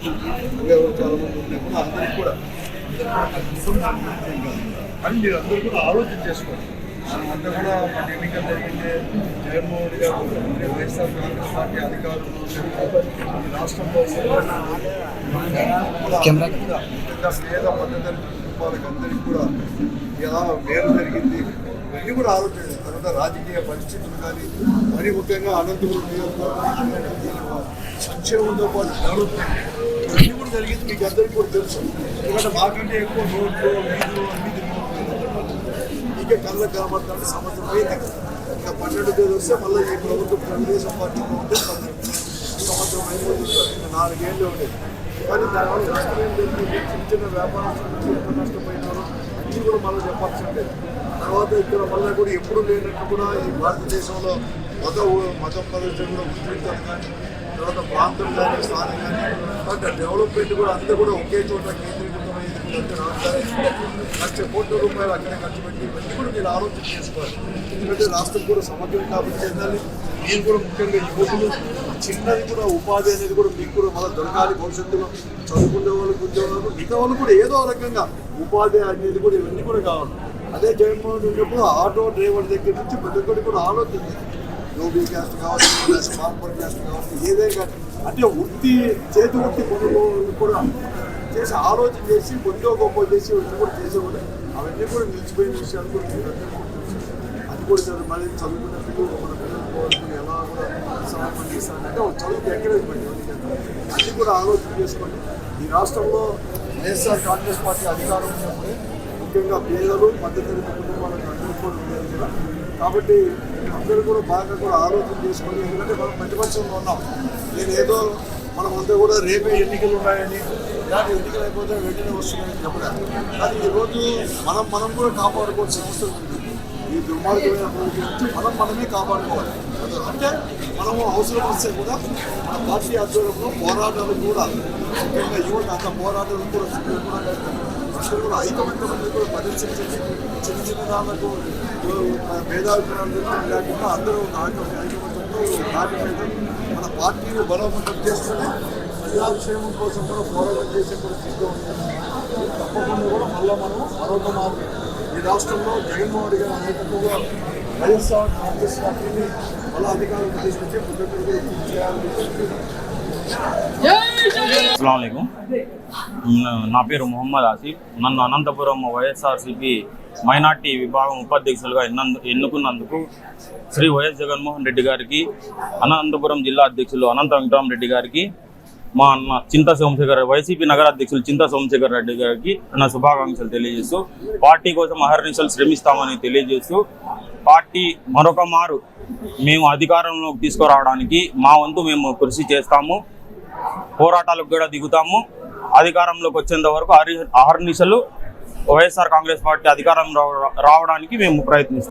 చాలా మంది ఉన్నప్పుడు అందరికీ కూడా కానీ మీరు అందరూ కూడా ఆలోచన చేసుకోండి. అంతా కూడా మన ఎన్నికలు జరిగిందే జగన్మోహన్ రెడ్డి గారు వైఎస్ఆర్ కాంగ్రెస్ పార్టీ అధికారంలో ఈ రాష్ట్రంలో ముఖ్యంగా పేద మధ్యతరగతి కుటుంబాలకు అందరికీ కూడా ఎలా మేలు జరిగింది ఇవన్నీ కూడా ఆలోచించారు. తర్వాత రాజకీయ పరిస్థితులు కానీ మరీ ముఖ్యంగా అనంతపురం నియోజకవర్గం సంక్షేమంతో పాటు డెవలప్మెంట్ ఇవన్నీ కూడా జరిగింది మీకు అందరికీ కూడా తెలుసు. ఎందుకంటే మాకంటే ఎక్కువ రోడ్లు వీధులు అన్ని మీకే కళ్ళకు కనబడుతుంటే సంవత్సరం అయింది. ఇంకా 12 తేదీ వస్తే మళ్ళీ ఈ ప్రభుత్వం తెలుగుదేశం పార్టీలో ఉంటే సంవత్సరం అయిపోతుంది. ఇంకా 4 ఏళ్ళు ఉండేది. కానీ దానివల్ల నష్టం చిన్న చిన్న వ్యాపారస్తులు ఎంత నష్టపోయినారో అన్నీ కూడా మళ్ళీ చెప్పాల్సి ఉండేది. తర్వాత ఇక్కడ మళ్ళీ కూడా ఎప్పుడు లేనట్టు కూడా ఈ భారతదేశంలో మతం ప్రదర్శన కూడా ముద్రించాలి కానీ తర్వాత ప్రాంతం కానీ స్థానం కానీ అంటే డెవలప్మెంట్ కూడా అంతా కూడా ఒకే చోట కేంద్రీకృతమైంది. ₹1,00,00,000 కోట్ల అక్కడే ఖర్చు పెట్టి ఇవన్నీ కూడా మీరు ఆలోచన చేసుకోవాలి. ఎందుకంటే రాష్ట్రం కూడా సమగ్రం కాబట్టి చెందాలి. మీరు కూడా ముఖ్యంగా యువకులు చిన్నది కూడా ఉపాధి అనేది కూడా మీకు కూడా మళ్ళీ దొరకాలి. భవిష్యత్తులో చదువుకునే వాళ్ళకి ఉద్యోగాలు మిగతా వాళ్ళు కూడా ఏదో రకంగా ఉపాధి అనేది కూడా ఇవన్నీ కూడా కావాలి. అదే జగన్మోహన్ రెడ్డి ఉన్నప్పుడు ఆటో డ్రైవర్ దగ్గర నుంచి ప్రతి ఒక్కటి కూడా ఆలోచన లోబీ క్యాస్ట్ కావచ్చు, మార్పర్ క్యాస్ట్ కావచ్చు, ఏదైనా అంటే వృత్తి చేతి వృత్తి కొనుగోలు కూడా చేసి ఆలోచన చేసి కొద్దిగా గొప్ప చేసి ఇవన్నీ కూడా చేసేవాళ్ళు. అవన్నీ కూడా నిలిచిపోయిన విషయాలు కూడా అది కూడా మళ్ళీ చదువుకునే పిల్లలు మన పిల్లలు ఎలా కూడా సహాయం చేస్తారంటే చదువుకి ఎంకరేజ్మెంట్ అన్నీ కూడా ఆలోచన చేసుకోండి. ఈ రాష్ట్రంలో వైఎస్ఆర్ కాంగ్రెస్ పార్టీ అధికారం ఉన్నప్పుడే ముఖ్యంగా పేదలు మధ్యతరగతి కుటుంబాలకు అందరూ కూడా ఉండేది కూడా. కాబట్టి అందరూ కూడా బాగా కూడా ఆలోచన చేసుకోండి. ఎందుకంటే మనం ప్రతిపక్షంలో ఉన్నాం. నేను ఏదో మనం అంతా కూడా రేపే ఎన్నికలు ఉన్నాయని ఇలాంటి ఎన్నికలు అయిపోతే వెంటనే వస్తున్నాయని చెప్పలేదు. కానీ ఈరోజు మనం కూడా కాపాడుకోవాల్సిన అవసరం ఉంది. ఈ దుర్మార్గమైన ప్రభుత్వం నుంచి మనమే కాపాడుకోవాలి. అంటే మనము అవసరం వస్తే కూడా మన పార్టీ ఆధ్వర్యంలో పోరాటాలు కూడా ముఖ్యంగా యువత అంత పోరాటాలు కూడా అందరూ కూడా ఐకమత్యమంది కూడా ప్రదర్శించండి. చిన్న చిన్న దానికి భేదాభిప్రాయాలు లేకుండా అందరూ ఐకమత్యంతో దాటి మీద మన పార్టీని బలోపేతం చేసుకుని ప్రజాక్షేమం కోసం కూడా పోరాటం చేసే కూడా సిద్ధం ఉంటుంది. తప్పకుండా కూడా మళ్ళీ మనం మరొక మార్గం ఈ రాష్ట్రంలో జగన్మోహన్ రెడ్డి గారి నాయకత్వంలో వైఎస్ఆర్ కాంగ్రెస్ పార్టీని మళ్ళీ అధికారులు తీసుకొచ్చి ప్రజలు చేయాలని. అస్సలాముఅలైకుం. నా పేరు మొహమ్మద్ ఆసిఫ్. నన్ను అనంతపురం వైఎస్ఆర్సీపీ మైనార్టీ విభాగం ఉపాధ్యక్షులుగా ఎన్నుకున్నందుకు శ్రీ వైఎస్ జగన్మోహన్ రెడ్డి గారికి, అనంతపురం జిల్లా అధ్యక్షులు అనంత వెంకటరామరెడ్డి గారికి, మా అన్న చింతా సోమశేఖర్ వైసీపీ నగర అధ్యక్షులు చింతా సోమశేఖర్ రెడ్డి గారికి నా శుభాకాంక్షలు తెలియజేస్తూ పార్టీ కోసం అహర్నిశలు శ్రమిస్తామని తెలియజేస్తూ పార్టీ మరొక మారు మేము అధికారంలోకి తీసుకురావడానికి మా వంతు మేము కృషి చేస్తాము. పోరాటాలకు కూడా దిగుతాము. అధికారంలోకి వచ్చేంత వరకు అహర్నిశలు వైఎస్ఆర్ కాంగ్రెస్ పార్టీ అధికారం రావడానికి మేము ప్రయత్నిస్తాం.